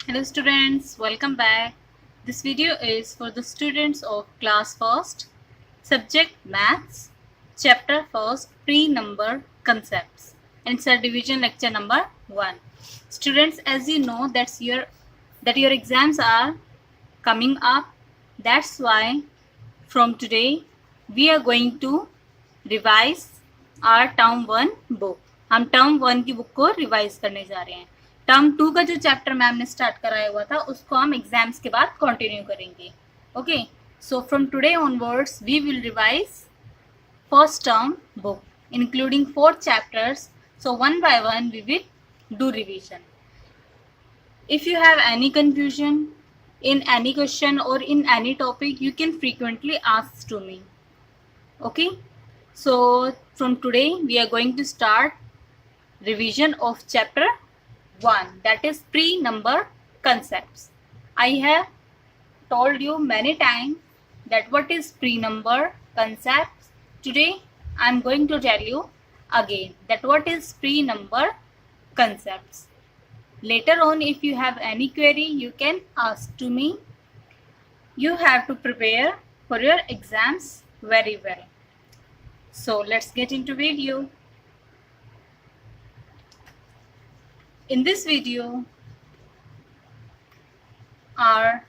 Hello students, welcome back. This video is for the students of class 1st, subject Maths, chapter 1st, pre-number concepts, and it's a division lecture number 1. Students, as you know that your exams are coming up, that's why from today we are going to revise our term 1 book. हम term 1 की book को revise करने जा रहे हैं. Term 2 का जो chapter ma'am ने स्टार्ट कराया हुआ था उसको हम एग्जाम्स के बाद कंटिन्यू करेंगे. Okay, so from today onwards we will revise first term book including 4 chapters. So one by one we will do revision. If you have any confusion in any question or in any topic, you can frequently ask to me. Okay, so from today we are going to start revision of chapter 1, that is pre-number concepts. I have told you many times that what is pre-number concepts. Today I am going to tell you again that what is pre-number concepts. Later on, if you have any query, you can ask to me. You have to prepare for your exams very well. So let's get into video. In this video, our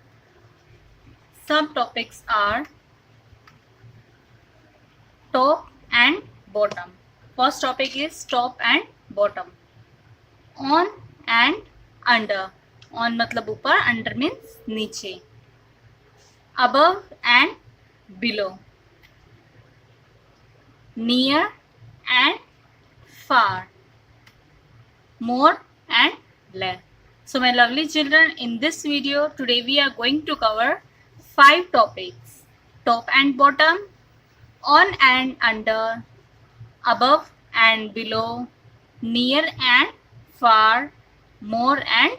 subtopics are top and bottom. First topic is top and bottom. On and under. On मतलब ऊपर, under means नीचे. Above and below. Near and far. More and less. So my lovely children, in this video today we are going to cover 5 topics: top and bottom, on and under, above and below, near and far, more and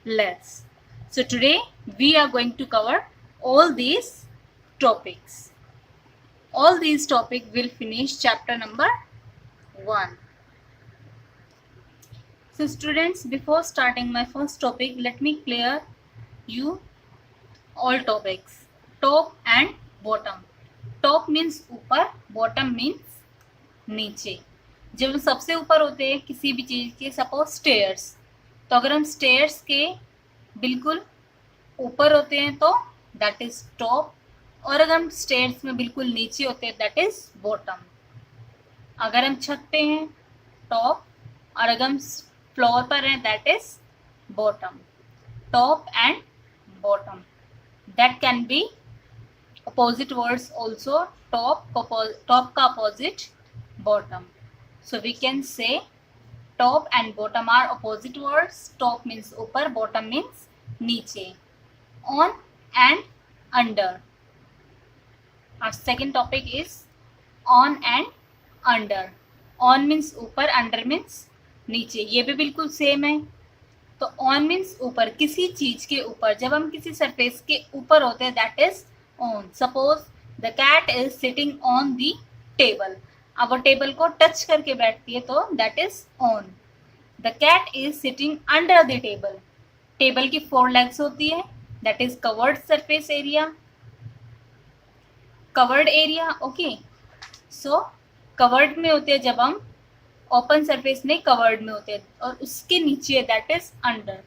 less. So today we are going to cover all these topics. All these topics will finish chapter number 1. So students, before starting my first topic, let me clear you all topics. Top and bottom. Top means ऊपर, bottom means नीचे. जब हम सबसे ऊपर होते हैं किसी भी चीज़ के, सपोज स्टेयर्स, तो अगर हम स्टेयर्स के बिल्कुल ऊपर होते हैं तो दैट इज टॉप, और अगर हम स्टेयर्स में बिल्कुल नीचे होते हैं दैट इज बॉटम. अगर हम छत पे हैं टॉप, और अगर हम फ्लोर पर हैं that is bottom. Top and bottom, that can be opposite words also. Top का opposite bottom. So we can say top and bottom are opposite words. Top means ऊपर, bottom means नीचे. On and under. Our second topic is on and under. On means ऊपर, under means नीचे. ये भी बिल्कुल same है. तो on means ऊपर, किसी चीज के ऊपर. जब हम किसी सरफेस के ऊपर होते हैं that is on. Suppose the cat is sitting on the table. अब वो टेबल को टच करके बैठती है तो that is on. The cat is sitting under the table. Table की 4 legs होती है, that is covered surface area. covered area, okay. So covered में होते हैं जब हम, ओपन सरफेस में covered में होते हैं, और उसके नीचे that is under.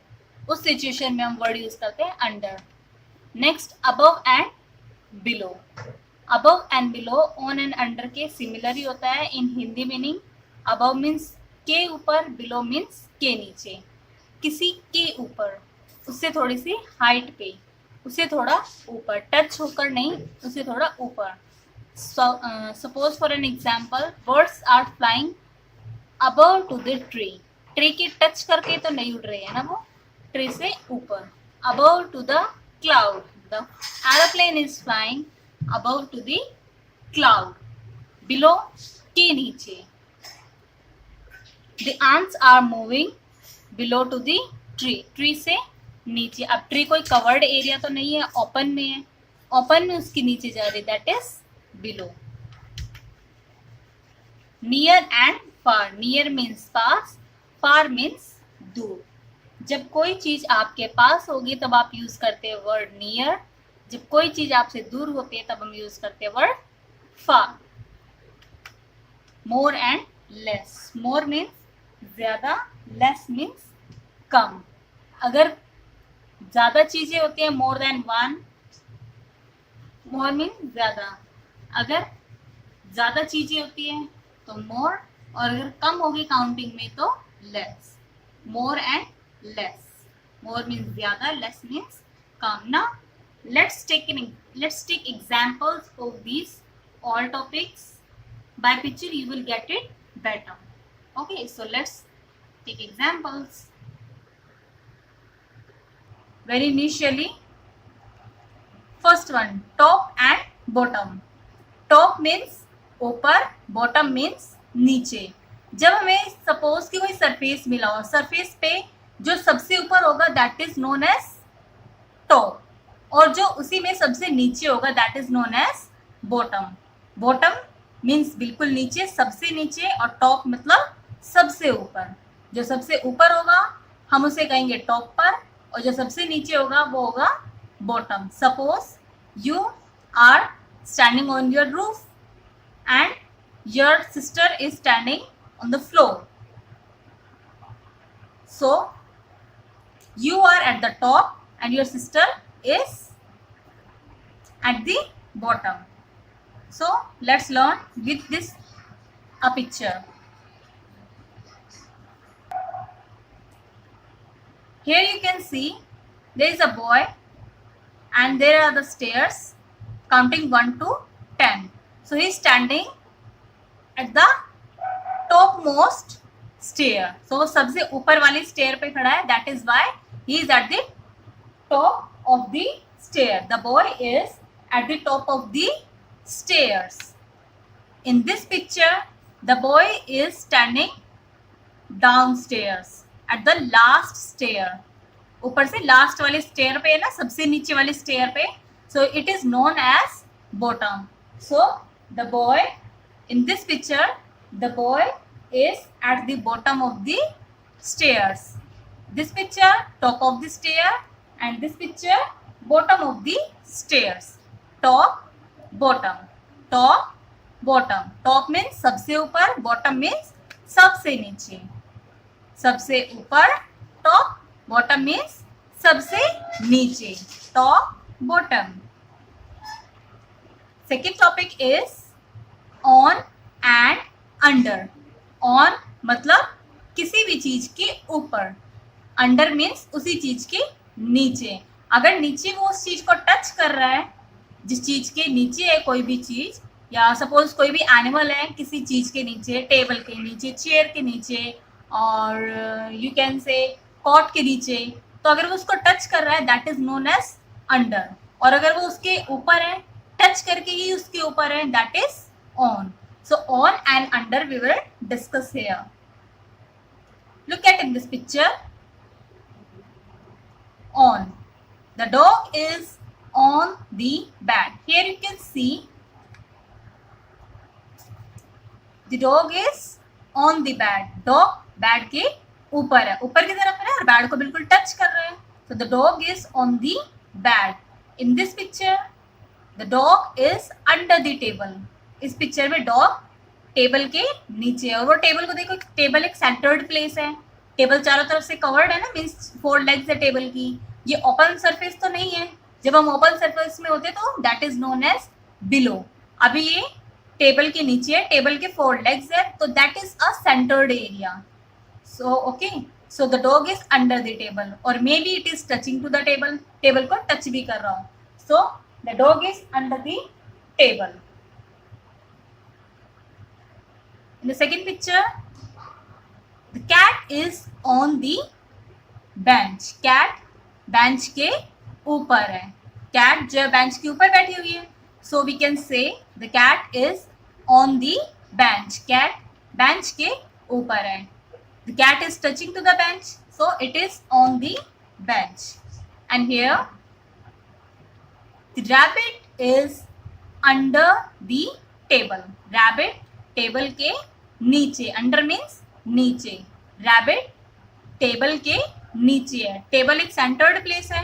उस सिचुएशन में हम वर्ड यूज करते हैं under. Next above and below. Above and below on and under के सिमिलर ही होता है इन हिंदी मीनिंग. अबव मीन्स के ऊपर, बिलो मीन्स के नीचे. किसी के ऊपर, उससे थोड़ी सी हाइट पे, उससे थोड़ा ऊपर, टच होकर नहीं, उससे थोड़ा ऊपर. Suppose for an example, birds are flying above to the tree. Tree के टच करके तो नहीं उड़ रहे हैं ना वो, ट्री से ऊपर. Above to the cloud. The aeroplane is flying above to the cloud. Below, के नीचे. The ants are moving below to the tree. Tree से नीचे. अब ट्री कोई कवर्ड एरिया तो नहीं है, ओपन में है. ओपन में उसके नीचे जा रही, that is below. Near and far. Near means pass, far means दूर. जब कोई चीज आपके पास होगी तब आप यूज करते हैं वर्ड नियर, जब कोई चीज आपसे दूर होती है तब हम यूज करते हैं word far. More and less, more means ज्यादा, लेस मीन्स कम। अगर ज्यादा चीजें होती है मोर देन वन, मोर मीन्स ज्यादा। अगर ज्यादा चीजें होती है तो मोर, और अगर कम होगी काउंटिंग में तो less. More and less, more means ज्यादा, लेस मीन्स कम। ना let's take examples of these all topics. By picture you will get it better. Okay, so let's take examples. Very initially, first one, top and bottom. Top means ऊपर, bottom means नीचे। जब हमें suppose कि कोई surface मिला हो, surface पे जो सबसे ऊपर होगा that is known as top, और जो उसी में सबसे नीचे होगा that is known as bottom. Bottom means बिल्कुल नीचे, सबसे नीचे, और टॉप मतलब सबसे ऊपर। जो सबसे ऊपर होगा हम उसे कहेंगे टॉप पर, और जो सबसे नीचे होगा वो होगा bottom. Suppose you are standing on your roof and your sister is standing on the floor, so you are at the top and your sister is at the bottom. So let's learn with this a picture. Here you can see there is a boy and there are the stairs counting 1 to 10. So he is standing at the topmost stair. So वो सबसे ऊपर वाली stair पे खड़ा है, that is why he is at the top of the stair. The boy is at the top of the stairs. In this picture, the boy is standing downstairs at the last stair. ऊपर से last वाले stair पे है ना, सबसे नीचे वाले stair पे, so it is known as bottom. So the boy in this picture, the boy is at the bottom of the stairs. This picture top of the stair, and this picture bottom of the stairs. Top, bottom, top, bottom. Top means सबसे ऊपर, bottom means सबसे नीचे। सबसे ऊपर top, bottom means सबसे नीचे। Top, bottom. Second topic is on and under. On मतलब किसी भी चीज के ऊपर, अंडर मीन्स उसी चीज के नीचे। अगर नीचे वो उस चीज को टच कर रहा है, जिस चीज के नीचे है कोई भी चीज, या सपोज कोई भी एनिमल है किसी चीज के नीचे, टेबल के नीचे, चेयर के नीचे, और यू कैन से कॉट के नीचे, तो अगर वो उसको टच कर रहा है that is known as under. और अगर वो उसके ऊपर है, टच करके ही उसके ऊपर है, that is on. So on and under we will discuss here. Look at in this picture. On. The dog is on the bed. Here you can see the dog is on the bed. Dog bed के ऊपर है, ऊपर की तरफ है और bed को बिल्कुल टच कर रहा है। So the dog is on the bed. In this picture, the dog is under the table. इस पिक्चर में डॉग टेबल के नीचे है, और वो टेबल को देखो, टेबल एक सेंटर्ड प्लेस है, टेबल चारों तरफ से कवर्ड है ना, मीन्स 4 लेग्स है टेबल की। ये ओपन सरफेस तो नहीं है, जब हम ओपन सरफेस में होते तो that is known as below. अभी ये टेबल के नीचे है, टेबल के 4 लेग्स है, तो that is a centred area. So okay, so the dog is under the table, और maybe it is touching to the table, table को टच भी कर रहा हो। So the dog is under the table. In the second picture, the cat is on the bench. Cat bench के ऊपर है, cat जो है bench के ऊपर बैठी हुई है, so we can say the cat is on the bench. Cat bench के ऊपर है, the cat is touching to the bench, so it is on the bench. And here the rabbit is under the table. Rabbit table के नीचे, under means नीचे, rabbit table के नीचे है. Table एक सेंटर्ड प्लेस है.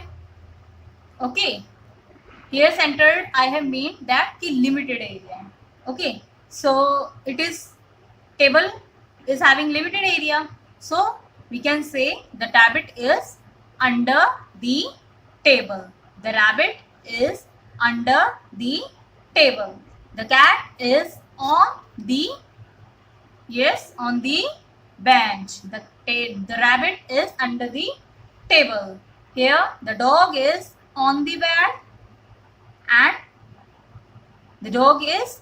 Okay, here centered I have made that की limited area. Okay, so it is table is having limited area, so we can say the rabbit is under the table. The rabbit is under the table. The cat is on the, yes, on the bench. The rabbit is under the table. Here the dog is on the bed and the dog is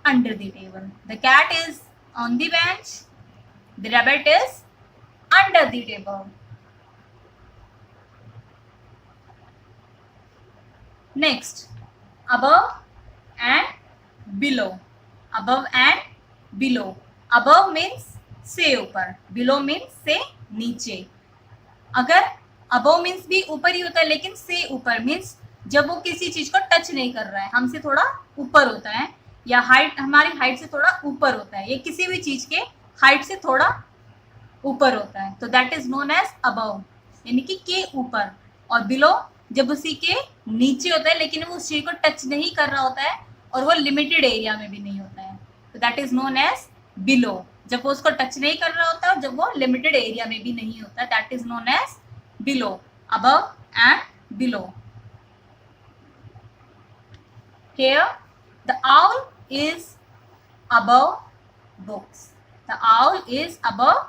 under the table. The cat is on the bench. The rabbit is under the table. Next, above and below. Above and below. Above means से ऊपर, below means से नीचे. अगर above means भी ऊपर ही होता है, लेकिन से ऊपर means जब वो किसी चीज को टच नहीं कर रहा है, हमसे थोड़ा ऊपर होता है, या हाइट हमारी हाइट से थोड़ा ऊपर होता है, ये किसी भी चीज के हाइट से थोड़ा ऊपर होता है, तो that is known as above, यानी कि के ऊपर. और बिलो जब उसी के नीचे होता है, लेकिन वो उस चीज को टच नहीं कर रहा होता है और वो लिमिटेड एरिया में भी नहीं होता है, तो that is known as below. जब वो उसको टच नहीं कर रहा होता है, जब वो लिमिटेड एरिया में भी नहीं होता, that is known as below. Above and below. Here the owl is above books. The owl is above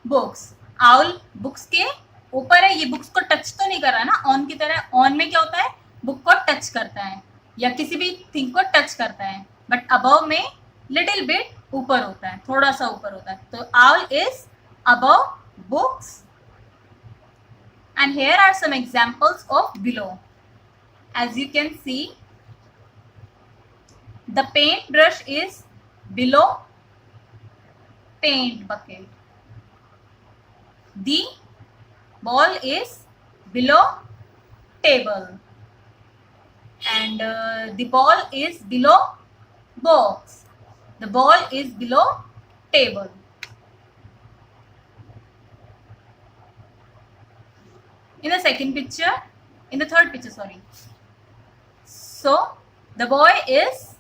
books. Owl books के ऊपर है, ये बुक्स को टच तो नहीं कर रहा है ना, ऑन की तरह. ऑन में क्या होता है, बुक को टच करता है या किसी भी थिंग को टच करता है, बट अबव में लिटिल बिट ऊपर होता है, थोड़ा सा ऊपर होता है. तो owl is above books. And here are some examples of below. As you can see, the paint brush is below paint bucket. The ball is below table. And the ball is below box. The ball is below table. In the second picture, in the third picture, sorry. So the boy is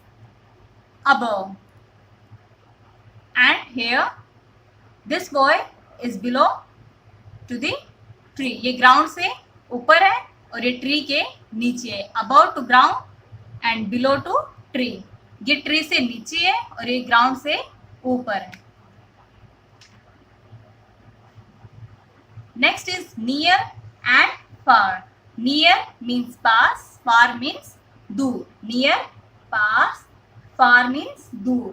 above, and here this boy is below to the tree. ये ground से ऊपर है और ये tree के नीचे है. Above to ground and below to tree. ये tree से नीचे है और ये ground से ऊपर है. Next is near and far. Near means pass, far means दूर. Near, pass, far means दूर.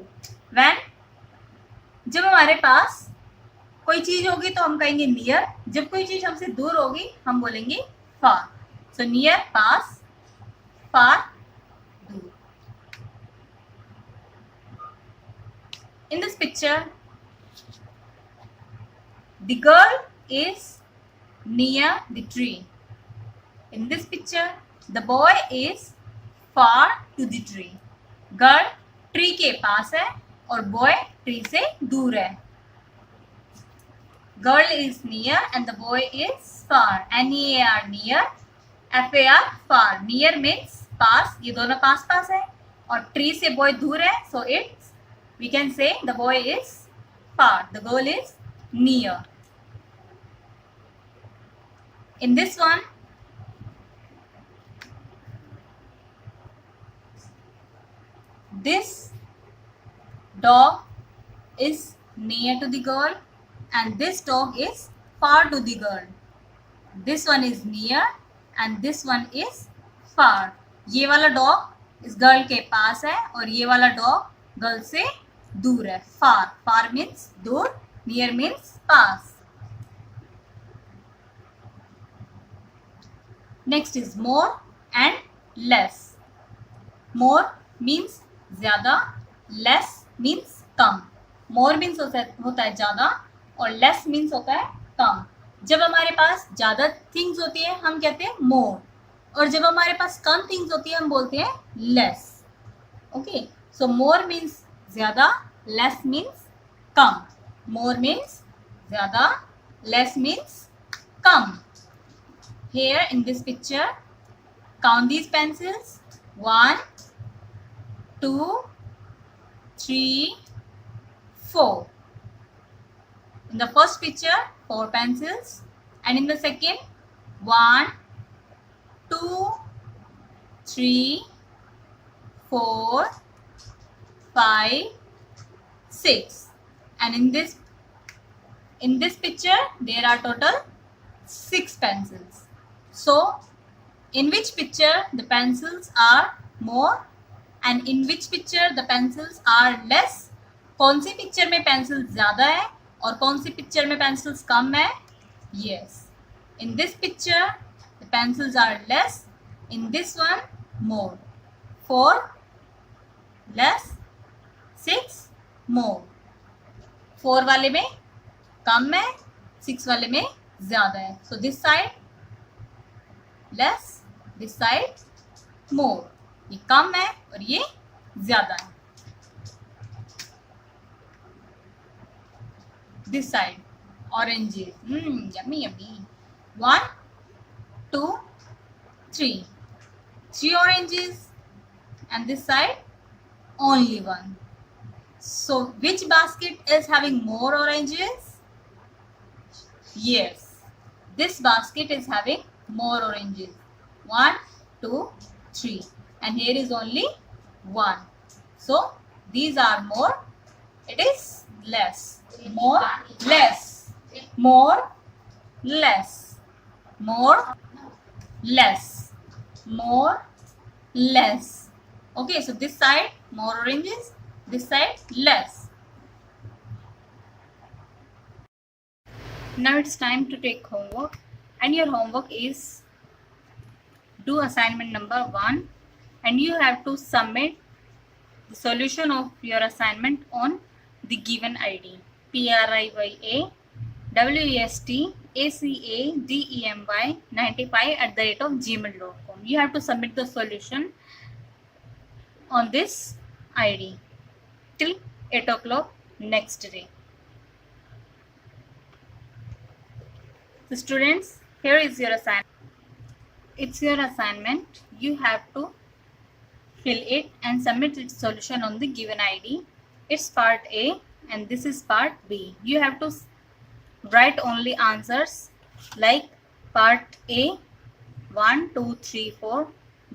When जब हमारे पास कोई चीज होगी तो हम कहेंगे नियर, जब कोई चीज हमसे दूर होगी हम बोलेंगे फार. सो नियर, पास, फार, दूर. In this picture, the girl is near the tree. In this picture, the boy is far to the tree. Girl tree के पास है और boy tree से दूर है. Girl is near and the boy is far. N-E-A-R, near. F-A-R, far. Near means पास, ये दोनों पास पास है, और tree से boy दूर है, so it's, we can say the boy is far, the girl is near. In this one, this dog is near to the girl and this dog is far to the girl. This one is near and this one is far. ये वाला dog इस girl के पास है और ये वाला dog girl से दूर है. Far, far means दूर, near means pass. Next is more and less. More means ज्यादा, less means कम. More means होता है ज्यादा और less means होता है कम. जब हमारे पास ज्यादा थिंग्स होती है हम कहते हैं more, और जब हमारे पास कम थिंग्स होती है हम बोलते हैं less. ओके, सो more means ज्यादा, less means कम. More means ज्यादा, less means come. Here in this picture, count these pencils. 1, 2, 3, 4. In the first picture, 4 pencils, and in the second, 1, 2, 3, 4, 5, 6. And in this picture, there are total 6 pencils. So, in which picture the pencils are more and in which picture the pencils are less? कौन सी picture में pencil ज़्यादा है और कौन सी picture में pencils कम है? Yes. In this picture, the pencils are less. In this one, more. 4 less, 6 more. 4 वाले में कम है, 6 वाले में ज़्यादा है. So this side less, this side more. ये कम है और ये ज़्यादा है. This side oranges. Yummy, yummy. 1, 2, 3. 3 oranges. And this side only 1. So which basket is having more oranges? Yes, this basket is having more oranges. 1, 2, 3. And here is only 1. So these are more. It is less. More, less. More, less. More, less. More, less. Okay, so this side more oranges, this side less. Now it's time to take homework, and your homework is do assignment number 1, and you have to submit the solution of your assignment on the given ID priyawestademy95@gmail.com. You have to submit the solution on this ID till 8 o'clock next day. So students, here is your assignment. It's your assignment. You have to fill it and submit its solution on the given ID. It's part A and this is part B. You have to write only answers like part A 1, 2, 3, 4,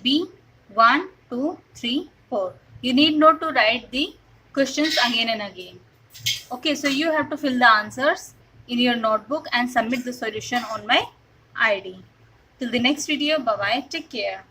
B 1, 2, 3, 4. You need not to write the questions again and again. Okay, so you have to fill the answers in your notebook and submit the solution on my ID. Till the next video, bye bye, take care.